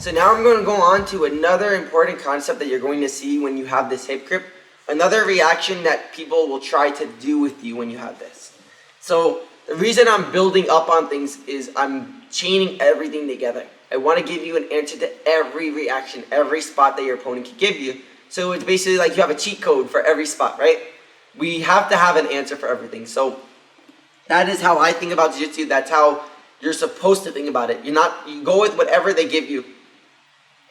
So now I'm going to go on to another important concept that you're going to see when you have this hip grip. Another reaction that people will try to do with you when you have this. So the reason I'm building up on things is I'm chaining everything together. I want to give you an answer to every reaction, every spot that your opponent can give you. So it's basically like you have a cheat code for every spot, right? We have to have an answer for everything. So that is how I think about jiu-jitsu. That's how you're supposed to think about it. You go with whatever they give you.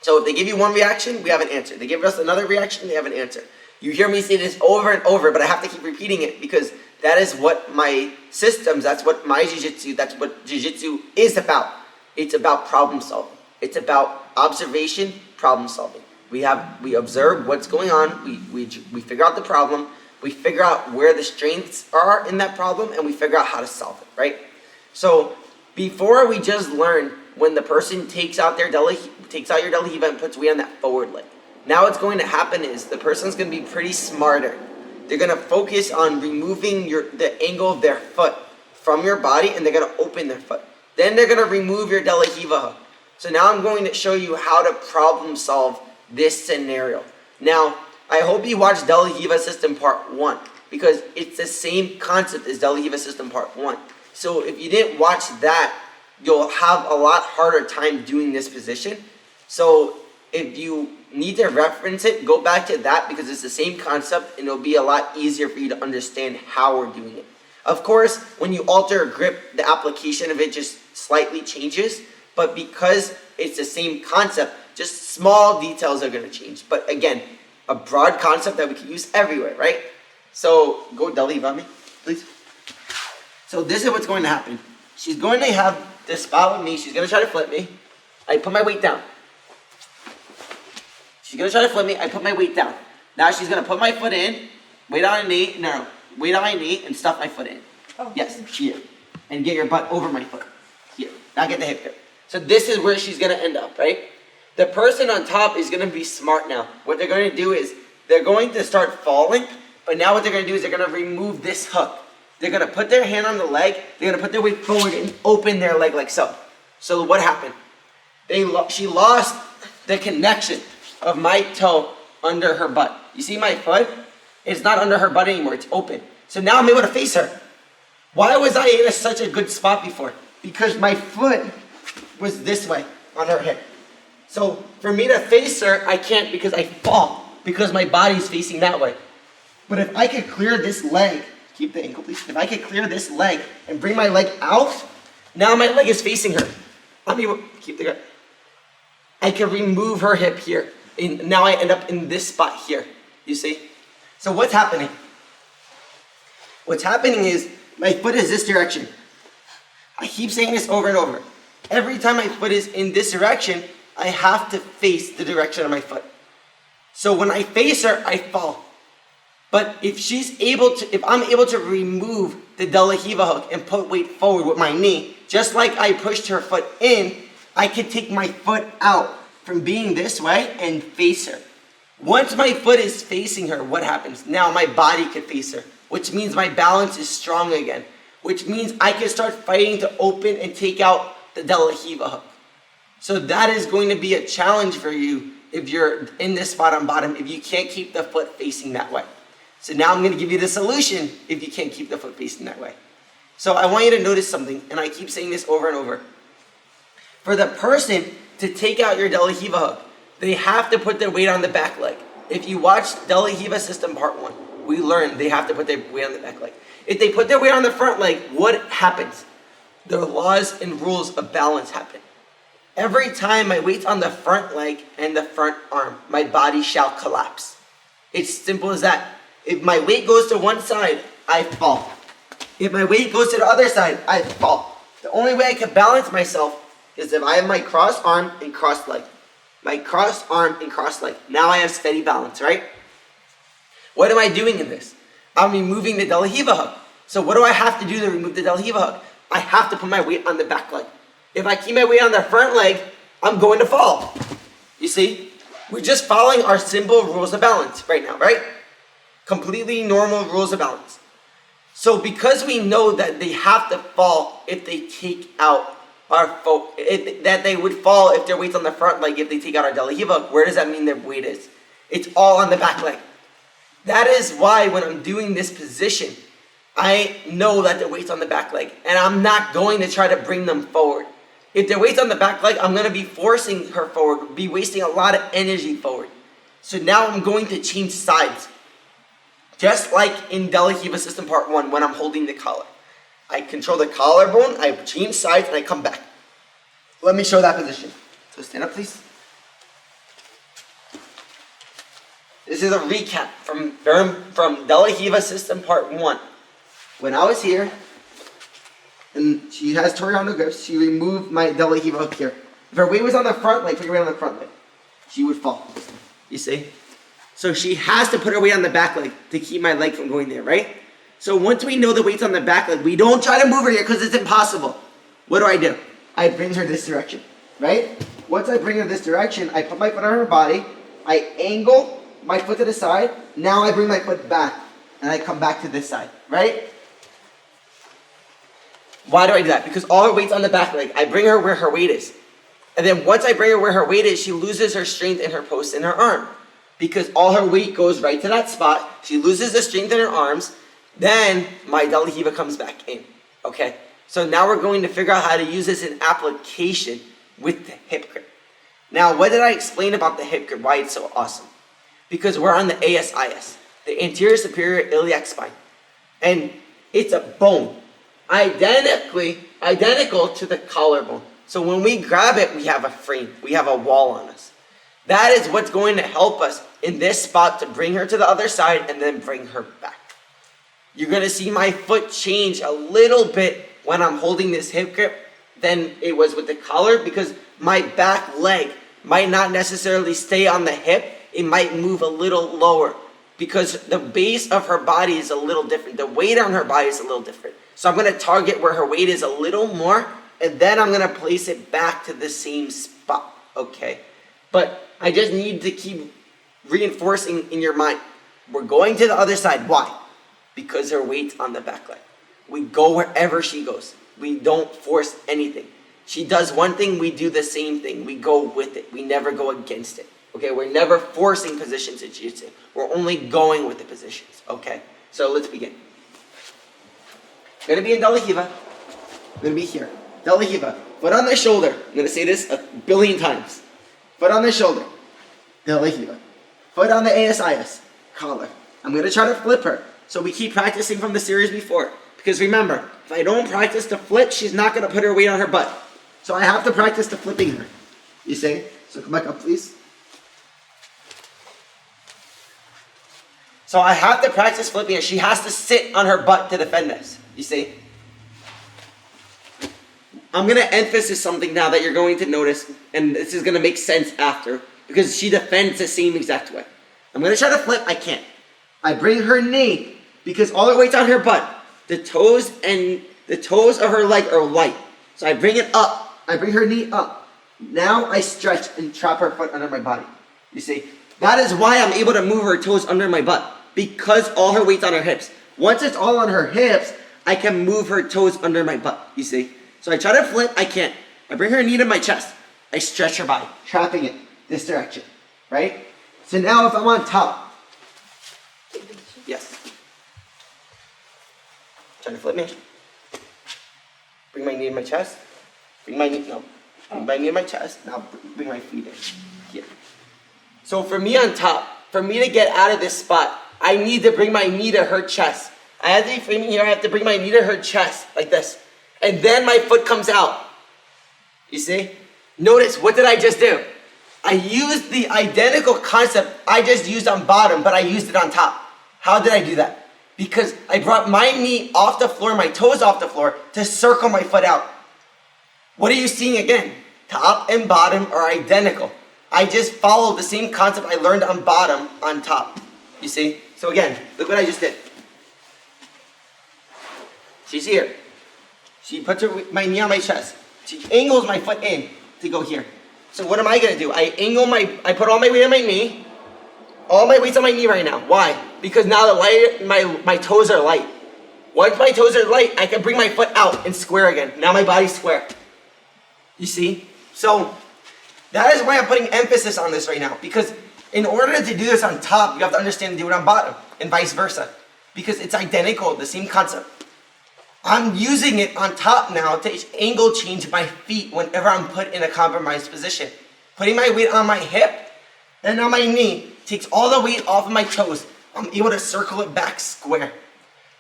So if they give you one reaction, we have an answer. They give us another reaction, they have an answer. You hear me say this over and over, but I have to keep repeating it because that is what my systems, that's what my jiu-jitsu, that's what jiu-jitsu is about. It's about problem solving. It's about observation, problem solving. We observe what's going on, we figure out the problem, we figure out where the strengths are in that problem, and we figure out how to solve it, right? So before we just learn when the person takes out your De La Riva and puts weight on that forward leg. Now what's going to happen is the person's going to be pretty smarter. They're going to focus on removing the angle of their foot from your body, and they're going to open their foot. Then they're going to remove your De La Riva hook. So now I'm going to show you how to problem solve this scenario. Now, I hope you watched De La Riva System Part 1 because it's the same concept as De La Riva System Part 1. So if you didn't watch that, you'll have a lot harder time doing this position. So if you need to reference it, go back to that because it's the same concept and it'll be a lot easier for you to understand how we're doing it. Of course, when you alter a grip, the application of it just slightly changes, but because it's the same concept, just small details are going to change. But again, a broad concept that we can use everywhere, right? So go De La Riva on me, please. So this is what's going to happen. She's going to have this spot with me. She's going to try to flip me. I put my weight down. She's going to try to flip me. I put my weight down. Now she's going to put my foot in, weight on a knee. No, weight on my knee and stuff my foot in. Oh. Yes, here. And get your butt over my foot. Here. Now get the hip grip. So this is where she's going to end up, right? The person on top is going to be smart now. What they're going to do is they're going to start falling, but now what they're going to do is they're going to remove this hook. They're going to put their hand on the leg, they're going to put their weight forward and open their leg like so. So what happened? She lost the connection of my toe under her butt. You see my foot? It's not under her butt anymore, it's open. So now I'm able to face her. Why was I in such a good spot before? Because my foot was this way on her hip. So for me to face her, I can't because I fall, because my body's facing that way. But if I could clear this leg, keep the ankle please, if I could clear this leg and bring my leg out, now my leg is facing her. Let me keep the grip. I can remove her hip here. And now I end up in this spot here, you see? So what's happening? What's happening is my foot is this direction. I keep saying this over and over. Every time my foot is in this direction, I have to face the direction of my foot. So when I face her, I fall. But if I'm able to remove the De La Riva hook and put weight forward with my knee, just like I pushed her foot in, I can take my foot out from being this way and face her. Once my foot is facing her, what happens? Now my body can face her, which means my balance is strong again, which means I can start fighting to open and take out the De La Riva hook. So that is going to be a challenge for you if you're in this spot on bottom, if you can't keep the foot facing that way. So now I'm going to give you the solution if you can't keep the foot facing that way. So I want you to notice something, and I keep saying this over and over. For the person to take out your De La Riva hook, they have to put their weight on the back leg. If you watch De La Riva System Part 1, we learned they have to put their weight on the back leg. If they put their weight on the front leg, what happens? The laws and rules of balance happen. Every time my weight's on the front leg and the front arm, my body shall collapse. It's simple as that. If my weight goes to one side, I fall. If my weight goes to the other side, I fall. The only way I can balance myself is if I have my cross arm and cross leg. My cross arm and cross leg. Now I have steady balance, right? What am I doing in this? I'm removing the De La Riva hook. So what do I have to do to remove the De La Riva hook? I have to put my weight on the back leg. If I keep my weight on the front leg, I'm going to fall. You see? We're just following our simple rules of balance right now, right? Completely normal rules of balance. So because we know that they have to fall if they take out that they would fall if their weight's on the front leg if they take out our De La Riva. Where does that mean their weight is? It's all on the back leg. That is why when I'm doing this position, I know that their weight's on the back leg, and I'm not going to try to bring them forward. If their weight's on the back leg, I'm going to be forcing her forward, be wasting a lot of energy forward. So now I'm going to change sides. Just like in De La Riva System Part 1 when I'm holding the collar. I control the collarbone, I change sides, and I come back. Let me show that position. So stand up, please. This is a recap from De La Riva System Part 1. When I was here, and she has Toreando grips, she removed my De La Riva up here. If her weight was on the front leg, put your weight on the front leg, she would fall. You see? So she has to put her weight on the back leg to keep my leg from going there, right? So once we know the weight's on the back leg, we don't try to move her here because it's impossible. What do? I bring her this direction, right? Once I bring her this direction, I put my foot on her body, I angle my foot to the side, now I bring my foot back, and I come back to this side, right? Why do I do that? Because all her weight's on the back leg. I bring her where her weight is. And then once I bring her where her weight is, she loses her strength in her post in her arm. Because all her weight goes right to that spot. She loses the strength in her arms. Then my De La Riva comes back in. Okay? So now we're going to figure out how to use this in application with the hip grip. Now, what did I explain about the hip grip? Why it's so awesome? Because we're on the ASIS, the anterior superior iliac spine. And it's a bone. Identical to the collarbone. So when we grab it, we have a frame. We have a wall on us. That is what's going to help us in this spot to bring her to the other side and then bring her back. You're going to see my foot change a little bit when I'm holding this hip grip than it was with the collar because my back leg might not necessarily stay on the hip. It might move a little lower because the base of her body is a little different. The weight on her body is a little different. So I'm going to target where her weight is a little more, and then I'm going to place it back to the same spot, okay? But I just need to keep reinforcing in your mind. We're going to the other side. Why? Because her weight's on the back leg. We go wherever she goes. We don't force anything. She does one thing, we do the same thing. We go with it. We never go against it, okay? We're never forcing positions in jiu-jitsu. We're only going with the positions, okay? So let's begin. I'm going to be in De La Riva. I'm going to be here. De La Riva. Foot on the shoulder. I'm going to say this a billion times. Foot on the shoulder. De La Riva. Foot on the ASIS. Collar. I'm going to try to flip her. So we keep practicing from the series before. Because remember, if I don't practice to flip, she's not going to put her weight on her butt. So I have to practice to flipping her. You see? So come back up, please. So I have to practice flipping her. She has to sit on her butt to defend this. You see? I'm going to emphasize something now that you're going to notice, and this is going to make sense after, because she defends the same exact way. I'm going to try to flip. I can't. I bring her knee, because all her weight's on her butt. The toes of her leg are light. So I bring it up. I bring her knee up. Now I stretch and trap her foot under my body. You see? That is why I'm able to move her toes under my butt, because all her weight's on her hips. Once it's all on her hips, I can move her toes under my butt, you see? So I try to flip, I can't. I bring her knee to my chest. I stretch her body, trapping it this direction, right? So now if I'm on top, yes. Try to flip me. Bring my knee to my chest. Bring my knee to my chest. Now bring my feet in, here. So for me on top, for me to get out of this spot, I need to bring my knee to her chest. I have to be framing here, I have to bring my knee to her chest, like this. And then my foot comes out. You see? Notice, what did I just do? I used the identical concept I just used on bottom, but I used it on top. How did I do that? Because I brought my knee off the floor, my toes off the floor, to circle my foot out. What are you seeing again? Top and bottom are identical. I just followed the same concept I learned on bottom on top. You see? So again, look what I just did. She's here. She puts my knee on my chest. She angles my foot in to go here. So what am I going to do? I put all my weight on my knee. All my weight's on my knee right now. Why? Because now my toes are light. Once my toes are light, I can bring my foot out and square again. Now my body's square. You see? So that is why I'm putting emphasis on this right now. Because in order to do this on top, you have to understand to do it on bottom. And vice versa. Because it's identical, the same concept. I'm using it on top now to angle change my feet whenever I'm put in a compromised position. Putting my weight on my hip and on my knee takes all the weight off of my toes. I'm able to circle it back square.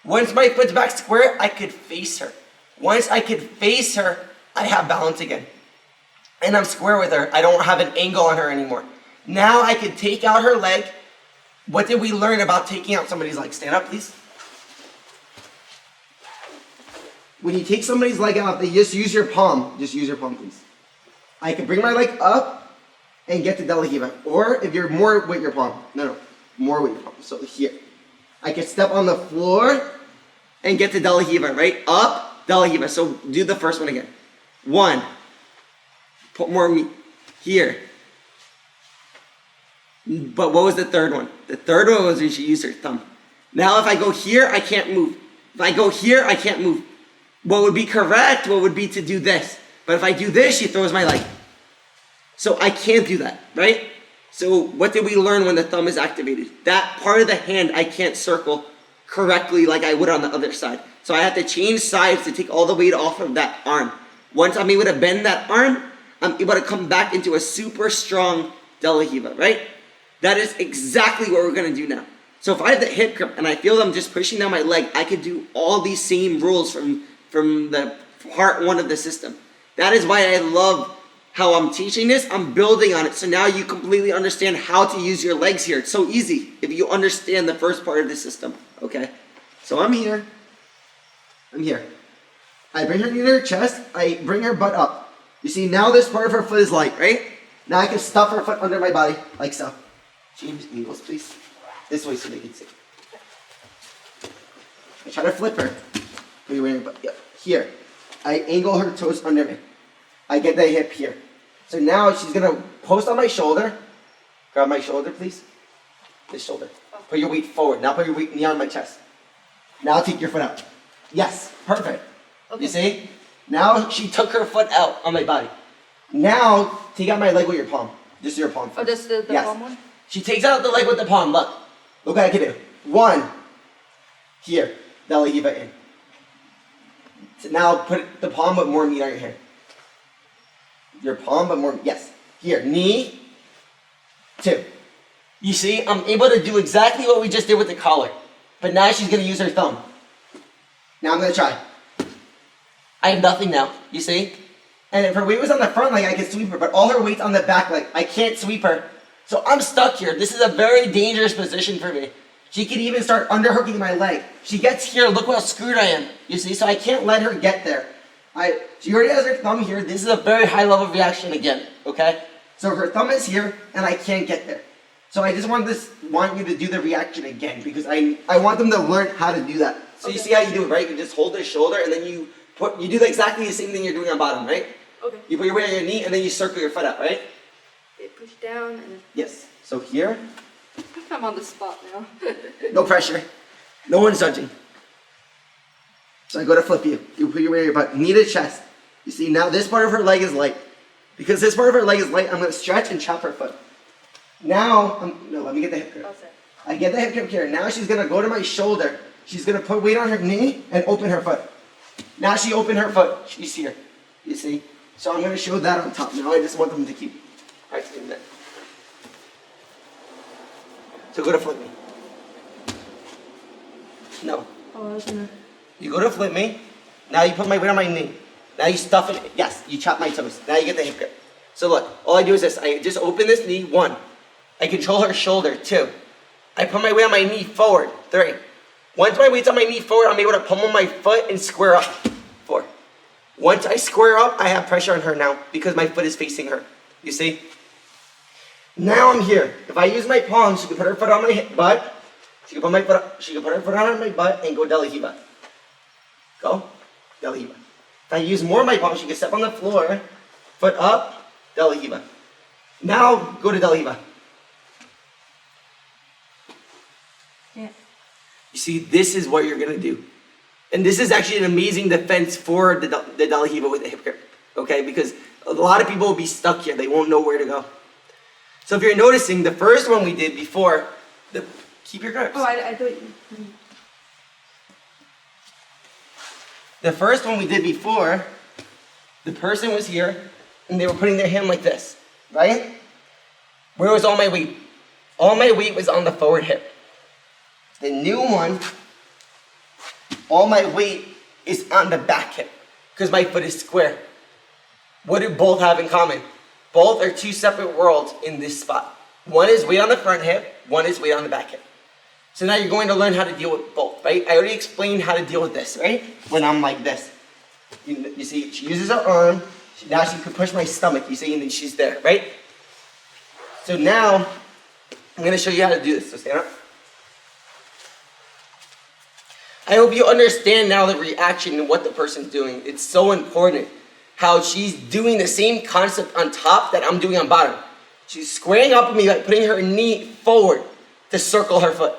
Once my foot's back square, I could face her. Once I could face her, I have balance again. And I'm square with her. I don't have an angle on her anymore. Now I can take out her leg. What did we learn about taking out somebody's leg? Stand up, please. When you take somebody's leg out, they just use your palm. Just use your palm, please. I can bring my leg up and get to De La Riva. Or if you're more with your palm. No, more with your palm. So here. I can step on the floor and get to De La Riva, right? Up, De La Riva. So do the first one again. 1. Put more meat. Here. But what was the third one? The third one was when she used her thumb. Now if I go here, I can't move. If I go here, I can't move. What would be correct, what would be to do this. But if I do this, she throws my leg. So I can't do that, right? So what did we learn when the thumb is activated? That part of the hand I can't circle correctly like I would on the other side. So I have to change sides to take all the weight off of that arm. Once I'm able to bend that arm, I'm able to come back into a super strong De La Riva, right? That is exactly what we're gonna do now. So if I have the hip grip and I feel them just pushing down my leg, I could do all these same rules from the part 1 of the system. That is why I love how I'm teaching this. I'm building on it. So now you completely understand how to use your legs here. It's so easy if you understand the first part of the system. Okay? So I'm here. I'm here. I bring her to her chest. I bring her butt up. You see, now this part of her foot is light, right? Now I can stuff her foot under my body, like so. James, angles, please. This way so they can see. I try to flip her. Here. I angle her toes under me. I get the hip here. So now she's gonna post on my shoulder. Grab my shoulder, please. This shoulder. Put your weight forward. Now put your weight knee on my chest. Now take your foot out. Yes, perfect. Okay. You see? Now she took her foot out on my body. Now take out my leg with your palm. Just your palm first. Oh, this the yes. palm one? She takes out the leg with the palm. Look. Look what I can do. 1. Here. De La Riva in. So now put the palm but more meat on your hand. Your palm but more, yes. Here, knee, 2. You see, I'm able to do exactly what we just did with the collar. But now she's gonna use her thumb. Now I'm gonna try. I have nothing now, you see? And if her weight was on the front leg, I could sweep her, but all her weight's on the back leg. I can't sweep her. So I'm stuck here. This is a very dangerous position for me. She could even start underhooking my leg. She gets here, look how screwed I am. You see, so I can't let her get there. She already has her thumb here. This is a very high level reaction again, okay? So her thumb is here, and I can't get there. So I just want you to do the reaction again, because I want them to learn how to do that. So you see how you do it, right? You just hold their shoulder, and then you do exactly the same thing you're doing on bottom, right? Okay. You put your weight on your knee, and then you circle your foot out, right? Push down and... Yes. So here. I'm on the spot now. No pressure. No one's judging. So I go to flip you. You put your weight on your butt. Knee to chest. You see, now this part of her leg is light. Because this part of her leg is light, I'm going to stretch and chop her foot. Now, let me get the hip grip. I get the hip grip here. Now she's going to go to my shoulder. She's going to put weight on her knee and open her foot. Now she opened her foot. She's here. You see? So I'm going to show that on top. Now I just want them to keep practicing that. So go to flip me. No. Oh, I was gonna... You go to flip me. Now you put my weight on my knee. Now you stuff it. Yes, you chop my toes. Now you get the hip grip. So look, all I do is this. I just open this knee. 1. I control her shoulder. 2. I put my weight on my knee forward. 3. Once my weight's on my knee forward, I'm able to pummel my foot and square up. 4. Once I square up, I have pressure on her now because my foot is facing her. You see? Now I'm here. If I use my palms, she can put her foot on my butt. She can put her foot on my butt and go De La Riva. Go. De La Riva. If I use more of my palms, she can step on the floor, foot up, De La Riva. Now go to De La Riva. Yeah. You see, this is what you're gonna do. And this is actually an amazing defense for the De La Riva with the hip grip. okay? Because a lot of people will be stuck here. They won't know where to go. So if you're noticing, the first one we did before, keep your grips. Oh, I thought you. The first one we did before, the person was here, and they were putting their hand like this, right? Where was all my weight? All my weight was on the forward hip. The new one, all my weight is on the back hip, because my foot is square. What do both have in common? Both are two separate worlds in this spot. One is weight on the front hip, one is weight on the back hip. So now you're going to learn how to deal with both, right? I already explained how to deal with this, right? When I'm like this. You see, she uses her arm. Now she can push my stomach, you see, and then she's there, right? So now, I'm going to show you how to do this. So stand up. I hope you understand now the reaction and what the person's doing. It's so important how she's doing the same concept on top that I'm doing on bottom. She's squaring up at me by putting her knee forward to circle her foot.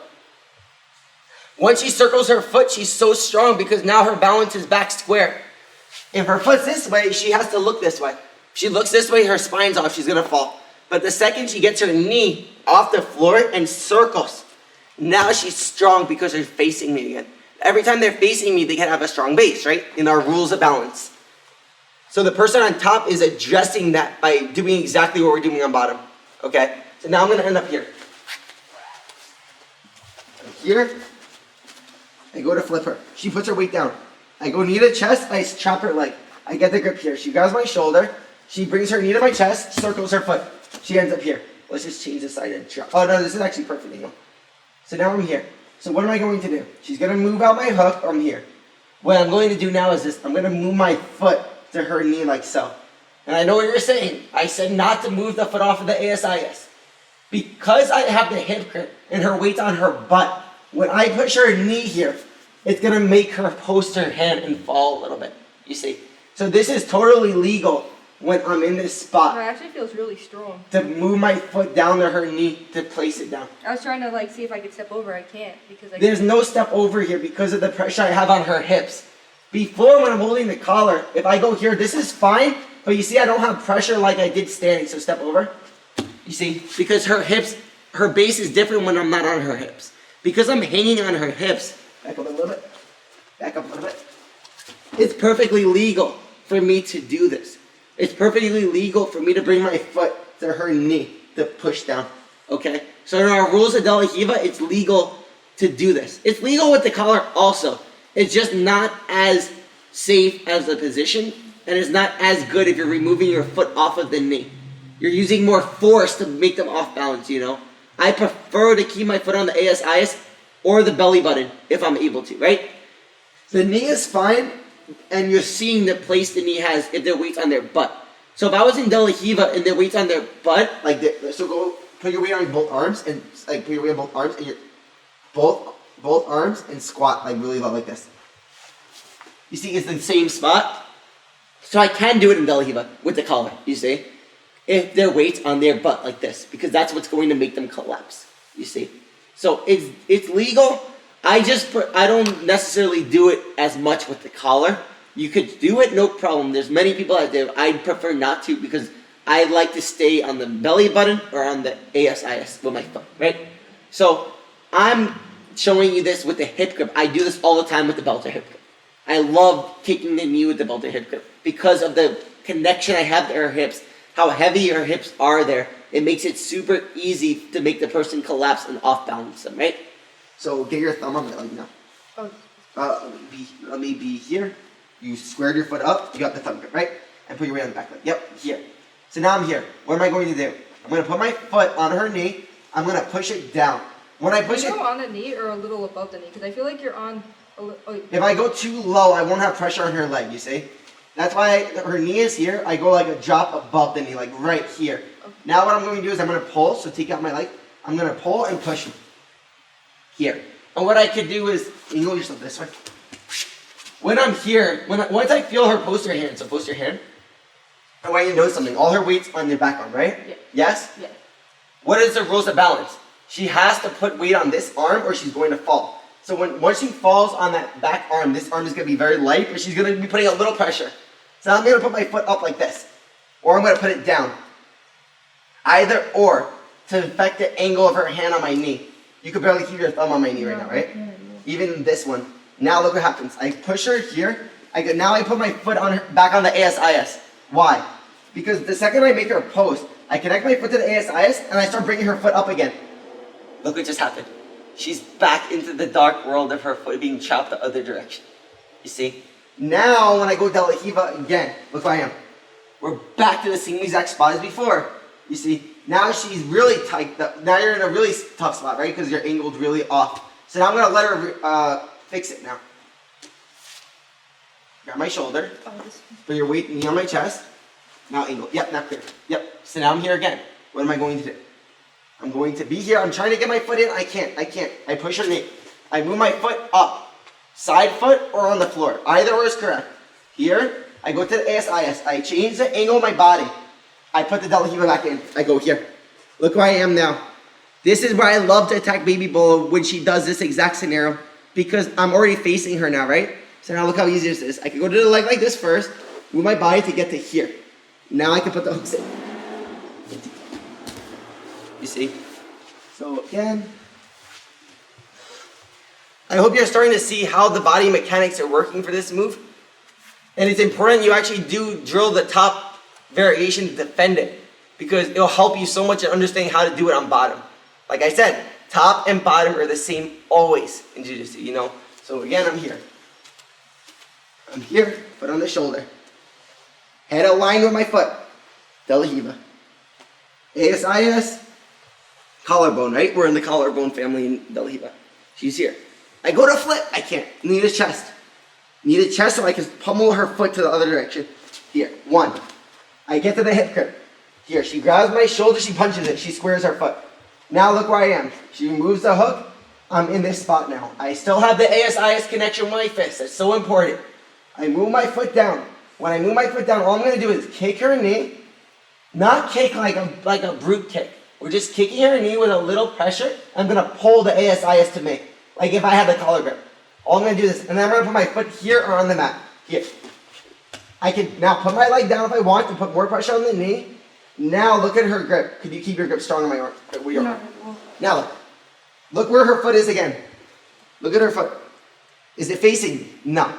Once she circles her foot, she's so strong because now her balance is back square. If her foot's this way, she has to look this way. If she looks this way, her spine's off, she's gonna fall. But the second she gets her knee off the floor and circles, now she's strong because they're facing me again. Every time they're facing me, they can have a strong base, right? In our rules of balance. So the person on top is addressing that by doing exactly what we're doing on bottom, okay? So now I'm gonna end up here. Here, I go to flip her. She puts her weight down. I go knee to chest, I chop her leg. I get the grip here. She grabs my shoulder. She brings her knee to my chest, circles her foot. She ends up here. Let's just change the side and drop. Oh no, this is actually perfect angle. So now I'm here. So what am I going to do? She's gonna move out my hook, I'm here. What I'm going to do now is this. I'm gonna move my foot to her knee like so. And I know what you're saying. I said not to move the foot off of the ASIS. Because I have the hip grip and her weight's on her butt, when I push her knee here, it's gonna make her post her hand and fall a little bit, you see. So this is totally legal when I'm in this It spot actually feels really strong. to move my foot down to her knee to place it down. I was trying to like see if I could step over. I can't because I. There's no step over here because of the pressure I have on her hips. Before, when I'm holding the collar, if I go here, this is fine, but you see I don't have pressure like I did standing, so step over. You see, because her hips, her base is different when I'm not on her hips. Because I'm hanging on her hips, back up a little bit, back up a little bit. It's perfectly legal for me to do this. It's perfectly legal for me to bring my foot to her knee to push down, okay? So in our rules of De La Riva, it's legal to do this. It's legal with the collar also. It's just not as safe as the position, and it's not as good if you're removing your foot off of the knee. You're using more force to make them off balance, you know? I prefer to keep my foot on the ASIS or the belly button if I'm able to, right? The knee is fine, and you're seeing the place the knee has if their weight's on their butt. So if I was in De La Riva and their weight's on their butt, like this, so go put your weight on both arms and like put your weight on both arms and your both arms and squat like really low like this. You see, it's the same spot. So I can do it in De La Riva with the collar, you see? If their weight's on their butt like this, because that's what's going to make them collapse, you see? So it's legal. I don't necessarily do it as much with the collar. You could do it, no problem. There's many people out there. I prefer not to because I like to stay on the belly button or on the ASIS with my foot, right? So I'm showing you this with the hip grip. I do this all the time with the Belter hip grip. I love kicking the knee with the Belter hip grip because of the connection I have to her hips, how heavy her hips are there. It makes it super easy to make the person collapse and off balance them, right? So get your thumb on it like now. Oh. Let me be here. You squared your foot up, you got the thumb grip, right? And put your weight on the back leg. Yep, here. So now I'm here. What am I going to do? I'm going to put my foot on her knee. I'm going to push it down. When I push Are you it, on the knee or a little above the knee? Because I feel like you're on a little. Oh, if I go too low, I won't have pressure on her leg, you see? That's why her knee is here. I go like a drop above the knee, like right here. Okay. Now what I'm going to do is I'm going to pull, so take out my leg. I'm going to pull and push here. And what I could do is, you can go yourself this way. When I'm here, once I feel her post her hand, so post your hand, I want you to notice something. All her weight's on your back arm, right? Yeah. Yes? yeah. What is the rules of balance? She has to put weight on this arm or she's going to fall. So once she falls on that back arm, this arm is going to be very light, but she's going to be putting a little pressure. So I'm gonna put my foot up like this, or I'm gonna put it down. Either or, to affect the angle of her hand on my knee. You could barely keep your thumb on my knee right now, right? Even this one. Now look what happens. I push her here. Now I put my foot on her, back on the ASIS. Why? Because the second I make her post, I connect my foot to the ASIS and I start bringing her foot up again. Look what just happened. She's back into the dark world of her foot being chopped the other direction. You see? Now when I go De La Riva again, look where I am. We're back to the same exact spot as before. You see? Now she's really tight. Now you're in a really tough spot, right? Because you're angled really off. So now I'm going to let her fix it now. Grab my shoulder. Put your weight knee on my chest. Now angle. Yep, now clear. Yep. So now I'm here again. What am I going to do? I'm going to be here. I'm trying to get my foot in. I can't. I push her knee. I move my foot up. Side foot or on the floor. Either or is correct. Here, I go to the ASIS. I change the angle of my body. I put the De La Riva back in. I go here. Look where I am now. This is where I love to attack Baby Bolo when she does this exact scenario, because I'm already facing her now, right? So now look how easy this is. I can go to the leg like this first, move my body to get to here. Now I can put the hooks in. You see? So again, I hope you're starting to see how the body mechanics are working for this move. And it's important you actually do drill the top variation to defend it, because it'll help you so much in understanding how to do it on bottom. Like I said, top and bottom are the same always in Jiu-Jitsu, you know? So again, I'm here. I'm here, foot on the shoulder. Head aligned with my foot. De La Riva. ASIS, collarbone, right? We're in the collarbone family in De La Riva. She's here. I go to flip, I can't. Need a chest. Need a chest so I can pummel her foot to the other direction. Here, one. I get to the hip grip. Here, she grabs my shoulder, she punches it, she squares her foot. Now look where I am. She removes the hook. I'm in this spot now. I still have the ASIS connection with my fist. That's so important. I move my foot down. When I move my foot down, all I'm going to do is kick her knee. Not kick like a brute kick. We're just kicking her knee with a little pressure. I'm going to pull the ASIS to me. Like if I had the collar grip. All I'm going to do is this. And then I'm going to put my foot here or on the mat. Here. I can now put my leg down if I want and put more pressure on the knee. Now look at her grip. Could you keep your grip strong on my arm? No. Now look. Look where her foot is again. Look at her foot. Is it facing me? No.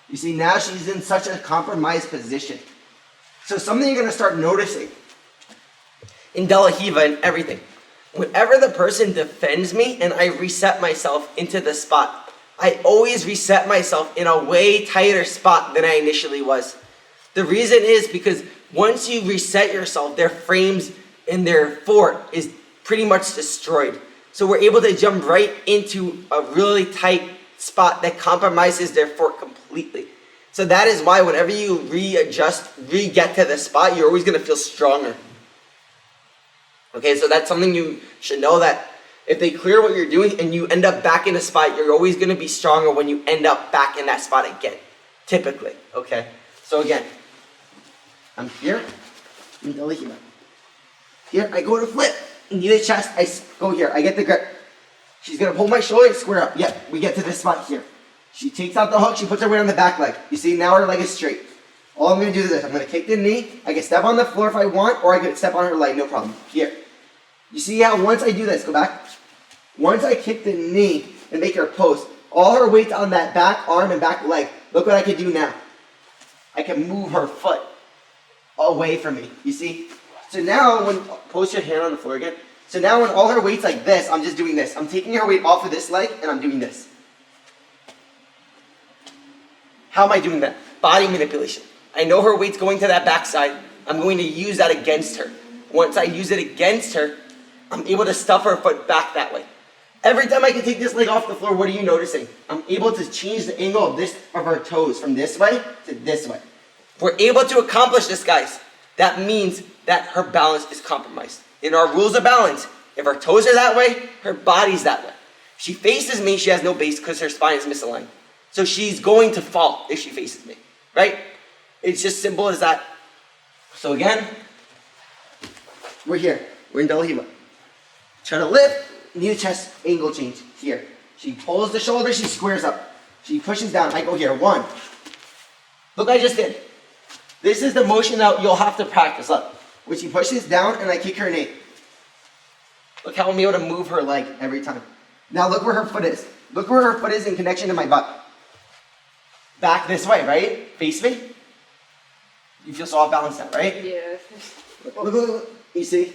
You see, now she's in such a compromised position. So something you're going to start noticing in De La Riva and everything. Whenever the person defends me and I reset myself into the spot, I always reset myself in a way tighter spot than I initially was. The reason is because once you reset yourself, their frames and their fort is pretty much destroyed. So we're able to jump right into a really tight spot that compromises their fort completely. So that is why whenever you get to the spot, you're always going to feel stronger. Okay, so that's something you should know, that if they clear what you're doing and you end up back in a spot, you're always going to be stronger when you end up back in that spot again, typically, okay? So again, I'm here, in De La Riva. Here, I go to flip, knee to chest, I go here, I get the grip. She's going to pull my shoulder, square up. Yep, we get to this spot here. She takes out the hook, she puts her weight on the back leg. You see, now her leg is straight. All I'm going to do is this. I'm going to kick the knee. I can step on the floor if I want, or I can step on her leg, no problem. Here. You see how once I do this, go back. Once I kick the knee and make her post, all her weight's on that back arm and back leg. Look what I can do now. I can move her foot away from me. You see? So now, post your hand on the floor again. So now when all her weight's like this, I'm just doing this. I'm taking her weight off of this leg, and I'm doing this. How am I doing that? Body manipulation. I know her weight's going to that backside. I'm going to use that against her. Once I use it against her, I'm able to stuff her foot back that way. Every time I can take this leg off the floor, what are you noticing? I'm able to change the angle of her toes from this way to this way. We're able to accomplish this, guys. That means that her balance is compromised. In our rules of balance, if her toes are that way, her body's that way. If she faces me, she has no base because her spine is misaligned. So she's going to fall if she faces me, right? It's just simple as that. So again, we're here. We're in De La Riva. Try to lift, knee to chest, angle change. Here. She pulls the shoulder, she squares up. She pushes down. I go here. One. Look what I just did. This is the motion that you'll have to practice. Look, when she pushes down and I kick her knee. Look how I'm able to move her leg every time. Now look where her foot is. Look where her foot is in connection to my butt. Back this way, right? Face me. You feel so off balance now, right? Yeah. Look. You see?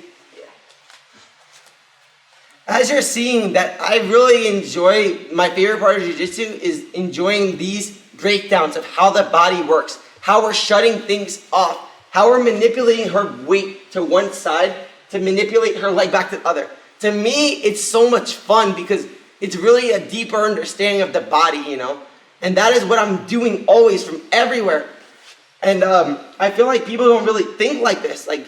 As you're seeing that I really enjoy, my favorite part of jiu-jitsu is enjoying these breakdowns of how the body works, how we're shutting things off, how we're manipulating her weight to one side to manipulate her leg back to the other. To me, it's so much fun because it's really a deeper understanding of the body, you know? And that is what I'm doing always from everywhere. And I feel like people don't really think like this. Like,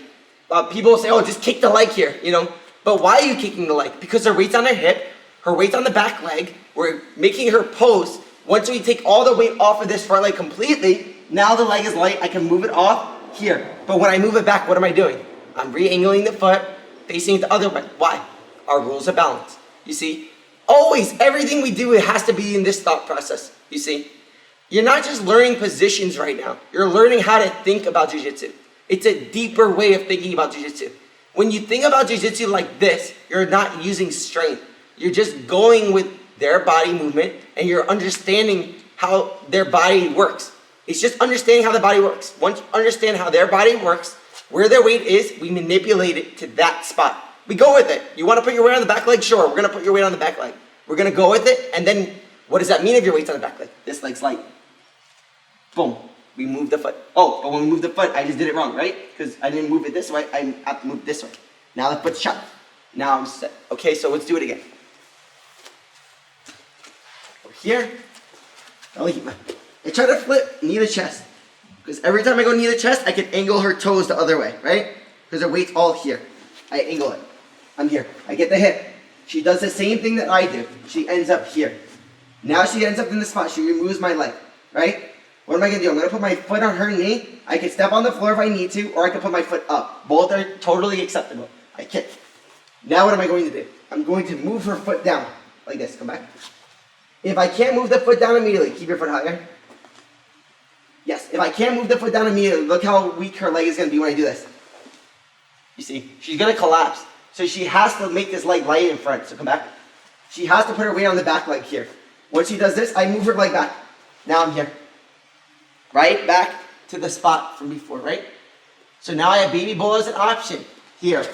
people say, oh, just kick the leg here, you know? But why are you kicking the leg? Because her weight's on her hip, her weight's on the back leg, we're making her pose. Once we take all the weight off of this front leg completely, now the leg is light, I can move it off here. But when I move it back, what am I doing? I'm re-angling the foot, facing it the other way. Why? Our rules of balance. You see? Always, everything we do, it has to be in this thought process. You see? You're not just learning positions right now. You're learning how to think about jiu-jitsu. It's a deeper way of thinking about jiu-jitsu. When you think about jiu-jitsu like this, you're not using strength. You're just going with their body movement and you're understanding how their body works. It's just understanding how the body works. Once you understand how their body works, where their weight is, we manipulate it to that spot. We go with it. You want to put your weight on the back leg? Sure, we're going to put your weight on the back leg. We're going to go with it, and then what does that mean if your weight's on the back leg? This leg's light. Boom. We move the foot. Oh, but when we move the foot, I just did it wrong, right? Because I didn't move it this way, I have to move it this way. Now the foot's shut. Now I'm set. Okay, so let's do it again. Over here. I try to flip knee to chest. Because every time I go knee to chest, I can angle her toes the other way, right? Because her weight's all here. I angle it. I'm here. I get the hip. She does the same thing that I do. She ends up here. Now she ends up in the spot. She removes my leg, right? What am I going to do? I'm going to put my foot on her knee. I can step on the floor if I need to, or I can put my foot up. Both are totally acceptable. I kick. Now what am I going to do? I'm going to move her foot down. Like this. Come back. If I can't move the foot down immediately, keep your foot higher. Yes, if I can't move the foot down immediately, look how weak her leg is going to be when I do this. You see, she's going to collapse. So she has to make this leg light in front. So come back. She has to put her weight on the back leg here. Once she does this, I move her leg back. Now I'm here. Right back to the spot from before, right? So now I have baby bull as an option here.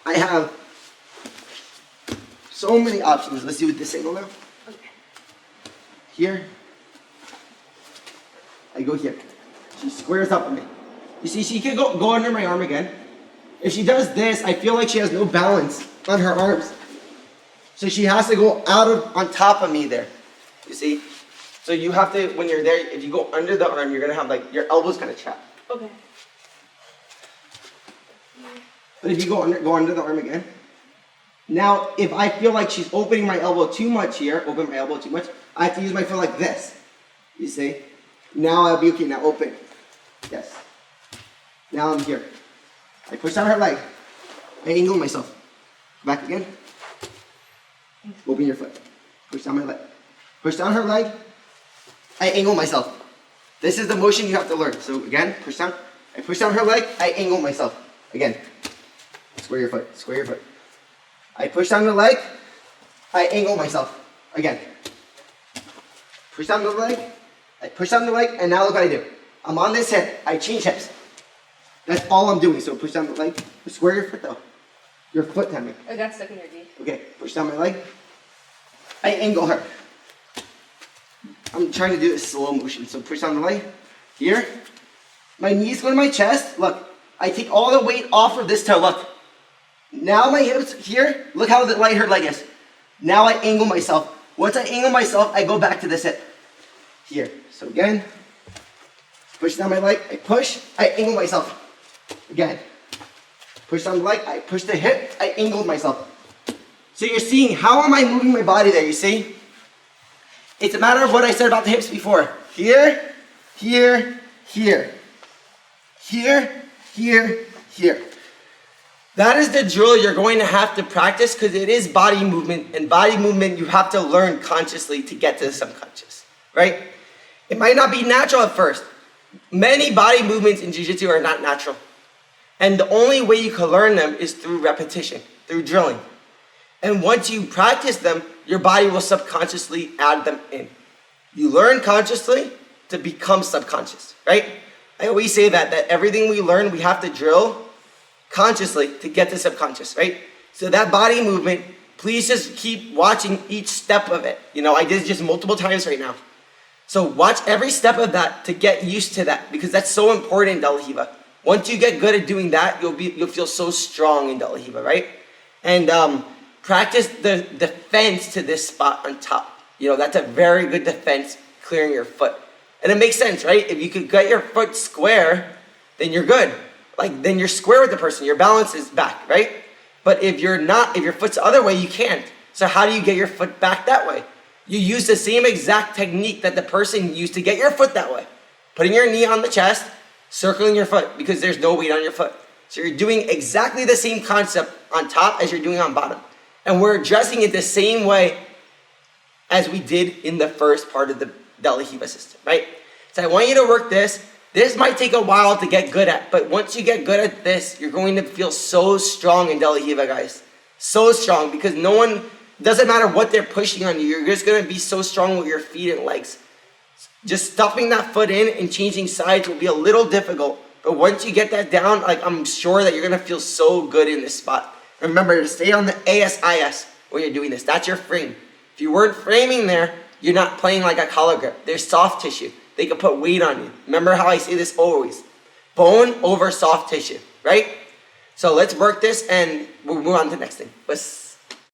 I have so many options. Let's do it this angle now. Okay. Here. I go here. She squares up on me. You see, she can go under my arm again. If she does this, I feel like she has no balance on her arms. So she has to go on top of me there. You see? So you have to, when you're there, if you go under the arm, you're going to have like, your elbow's kind of trapped. Okay. But if you go under the arm again. Now, if I feel like she's opening my elbow too much here, I have to use my foot like this. You see? Now I'll be okay, now open. Yes. Now I'm here. I push down her leg. I angle myself. Back again. Open your foot. Push down my leg. Push down her leg. I angle myself. This is the motion you have to learn. So again, push down. I push down her leg. I angle myself. Again. Square your foot. Square your foot. I push down the leg. I angle myself. Again. Push down the leg. I push down the leg. And now look what I do. I'm on this hip. I change hips. That's all I'm doing. So push down the leg. Square your foot though. Your foot tapping. I got stuck in your knee. Okay, push down my leg. I angle her. I'm trying to do this slow motion. So push down the leg. Here. My knees go to my chest. Look, I take all the weight off of this toe. Look. Now my hips here. Look how light her leg is. Now I angle myself. Once I angle myself, I go back to this hip. Here. So again. Push down my leg. I push. I angle myself. Again. Push down the leg, I push the hip, I angled myself. So you're seeing how am I moving my body there, you see? It's a matter of what I said about the hips before. Here, here, here. Here, here, here. That is the drill you're going to have to practice because it is body movement, and body movement you have to learn consciously to get to the subconscious, right? It might not be natural at first. Many body movements in jiu-jitsu are not natural. And the only way you can learn them is through repetition, through drilling. And once you practice them, your body will subconsciously add them in. You learn consciously to become subconscious, right? I always say that everything we learn, we have to drill consciously to get to subconscious, right? So that body movement, please just keep watching each step of it. You know, I did it just multiple times right now. So watch every step of that to get used to that because that's so important in De La Riva. Once you get good at doing that, you'll feel so strong in De La Riva, right? And practice the defense to this spot on top. You know, that's a very good defense, clearing your foot. And it makes sense, right? If you could get your foot square, then you're good. Like, then you're square with the person. Your balance is back, right? But if you're not, if your foot's the other way, you can't. So how do you get your foot back that way? You use the same exact technique that the person used to get your foot that way. Putting your knee on the chest, circling your foot, because there's no weight on your foot. So you're doing exactly the same concept on top as you're doing on bottom. And we're addressing it the same way as we did in the first part of the De La Riva system, right? So I want you to work this. This might take a while to get good at, but once you get good at this, you're going to feel so strong in De La Riva, guys. So strong, because doesn't matter what they're pushing on you, you're just going to be so strong with your feet and legs. Just stuffing that foot in and changing sides will be a little difficult, but once you get that down, like, I'm sure that you're going to feel so good in this spot. Remember to stay on the ASIS when you're doing this. That's your frame. If you weren't framing there, you're not playing like a collar grip. There's soft tissue. They can put weight on you. Remember how I say this always. Bone over soft tissue, right? So let's work this and we'll move on to the next thing.